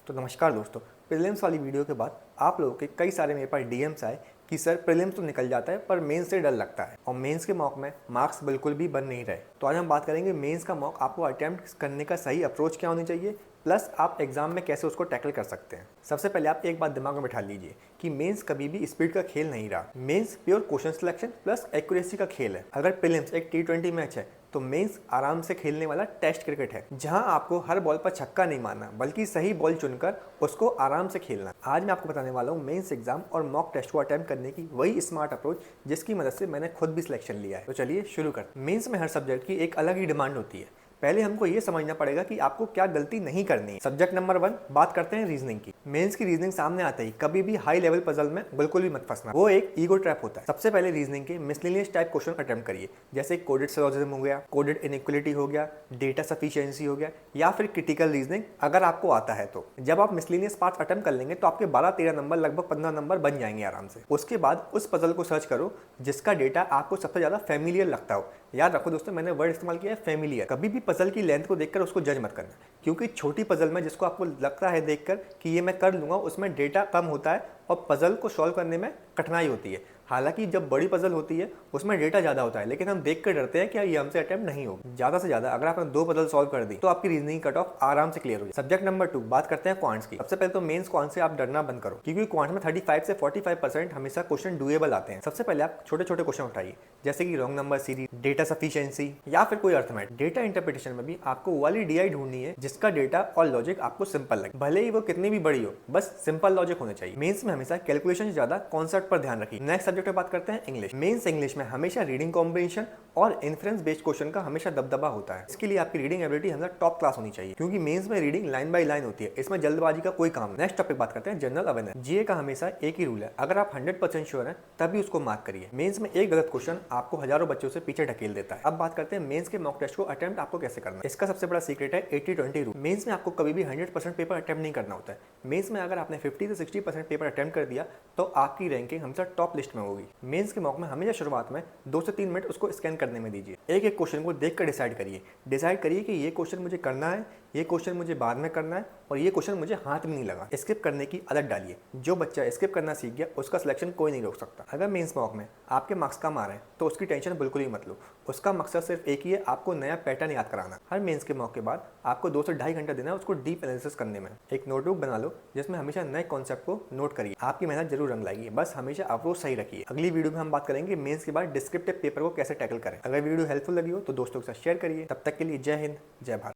तो नमस्कार दोस्तों, प्रीलिम्स वाली वीडियो के बाद आप लोगों के कई सारे मेरे पास डीएम्स आए कि सर प्रीलिम्स तो निकल जाता है पर मेंस से डर लगता है और मेंस के मॉक में मार्क्स बिल्कुल भी बन नहीं रहे। तो आज हम बात करेंगे मेंस का मॉक आपको अटेम्प्ट करने का सही अप्रोच क्या होनी चाहिए, प्लस आप एग्जाम में कैसे उसको टैकल कर सकते हैं। सबसे पहले आप एक बात दिमाग में बैठा लीजिए कि मेंस कभी भी स्पीड का खेल नहीं रहा। Mains pure question selection plus accuracy का खेल है। अगर प्रीलिम्स एक T20 मैच है तो मेंस आराम से खेलने वाला टेस्ट क्रिकेट है, जहां आपको हर बॉल पर छक्का नहीं मारना बल्कि सही बॉल चुनकर उसको आराम से खेलना। आज मैं आपको बताने वाला हूं मेंस एग्जाम और मॉक टेस्ट को अटेम्प्ट करने की वही स्मार्ट अप्रोच जिसकी मदद से मैंने खुद भी सिलेक्शन लिया है। तो चलिए शुरू करते हैं। मेंस में हर सब्जेक्ट की एक अलग ही डिमांड होती है। पहले हमको ये समझना पड़ेगा कि आपको क्या गलती नहीं करनी है। सब्जेक्ट नंबर 1 बात करते हैं रीजनिंग की। मेंस की रीजनिंग सामने आते ही कभी भी हाई लेवल पजल में बिल्कुल भी मत फंसना, वो एक ईगो ट्रैप होता है। सबसे पहले रीजनिंग के मिसलेनियस टाइप क्वेश्चन अटेम्प्ट करिए, जैसे कोडेड सिलोजिज्म हो गया, कोडेड इनइक्वालिटी हो गया, डेटा सफिशिएंसी हो गया या फिर क्रिटिकल रीजनिंग अगर आपको आता है तो। जब आप मिसलेनियस पार्ट अटेम्प्ट कर लेंगे तो आपके 12-13 नंबर लगभग 15 नंबर बन जाएंगे आराम से। उसके बाद उस पजल को सर्च करो जिसका डेटा आपको सबसे ज्यादा फेमिलियर लगता हो। याद रखो दोस्तों, मैंने वर्ड इस्तेमाल किया है फेमिलियर। कभी भी पजल की लेंथ को देखकर उसको जज मत करना, क्योंकि छोटी पजल में जिसको आपको लगता है देखकर कि ये मैं कर लूंगा, उसमें डेटा कम होता है और पजल को सॉल्व करने में कठिनाई होती है। हालांकि जब बड़ी पजल होती है उसमें डेटा ज्यादा होता है, लेकिन हम देख कर डरते हैं कि ये हमसे अटेम्प्ट नहीं होगा। ज्यादा से ज्यादा अगर आपने 2 पजल सॉल्व कर दी तो आपकी रीजनिंग कट ऑफ आराम से क्लियर हो जाए। सब्जेक्ट नंबर 2 बात करते हैं क्वांट्स की। सबसे पहले तो मेंस क्वांट से आप डरना बंद करो, क्योंकि क्वांट में 35 से 45% हमेशा क्वेश्चन डुएबल आते हैं। सबसे पहले आप छोटे छोटे क्वेश्चन उठाइए, जैसे कि wrong number series, data sufficiency या फिर कोई अर्थमेटिक। डेटा इंटरप्रिटेशन में भी आपको वो वाली डीआई ढूंढनी है जिसका डेटा और लॉजिक आपको सिंपल लगे, भले ही वो कितनी भी बड़ी हो, बस सिंपल लॉजिक होना चाहिए। मेंस में हमेशा कैलकुलेशन से ज्यादा कॉन्सेप्ट पर ध्यान रखिए। नेक्स्ट सब्जेक्ट में बात करते हैं इंग्लिश। मेंस इंग्लिश में हमेशा रीडिंग कॉम्बिनेशन और इन्फ्रेंस बेस्ड क्वेश्चन का हमेशा दबदबा होता है। इसके लिए आपकी रीडिंग एबिलिटी हमेशा टॉप क्लास होनी चाहिए, क्योंकि मेंस में रीडिंग लाइन बाय लाइन होती है, इसमें जल्दबाजी का कोई काम नहीं। नेक्स्ट टॉपिक बात करते हैं जनरल अवेयरनेस। जीए का हमेशा एक ही रूल है, अगर आप 100% श्योर हैं तभी उसको मार्क करिए। मेंस में एक गलत क्वेश्चन आपको हजारों बच्चों से पीछे ढकेल देता है। अब बात करते हैं मेंस के मॉक टेस्ट को अटेम्प्ट आपको कैसे करना है। इसका सबसे बड़ा सीक्रेट है 80-20 रूल। मेंस में आपको कभी भी 100% पेपर अटेम्प्ट नहीं करना होता है। मेंस में अगर आपने 50 से 60% पेपर अटेम्प्ट कर दिया तो आपकी रैंकिंग हमेशा टॉप लिस्ट में होगी। मेंस के मॉक में हमेशा शुरुआत में 2 से 3 मिनट उसको स्कैन करने में दीजिए। एक एक क्वेश्चन को देखकर डिसाइड करिए कि ये क्वेश्चन मुझे करना है, ये क्वेश्चन मुझे बाद में करना है और ये क्वेश्चन मुझे हाथ में नहीं लगा। स्किप करने की आदत डालिए। जो बच्चा स्किप करना सीख गया उसका सिलेक्शन कोई नहीं रोक सकता। अगर मेंस मॉक में आपके मार्क्स कम आ रहे हैं तो उसकी टेंशन बिल्कुल ही मत लो। उसका मकसद सिर्फ एक ही है, आपको नया पैटर्न याद कराना। हर मेंस के मॉक के बाद आपको 2 से 2.5 घंटा देना है उसको डीप एनालिसिस करने में। एक नोटबुक बना लो जिसमें हमेशा नए कॉन्सेप्ट को नोट करिए। आपकी मेहनत जरूर रंग लाएगी, बस हमेशा अप्रोच सही रखिए। अगली वीडियो में हम बात करेंगे मेंस के बाद डिस्क्रिप्टिव पेपर को कैसे टैकल करें। अगर वीडियो हेल्पफुल लगी हो तो दोस्तों के साथ शेयर करिए। तब तक के लिए जय हिंद, जय भारत।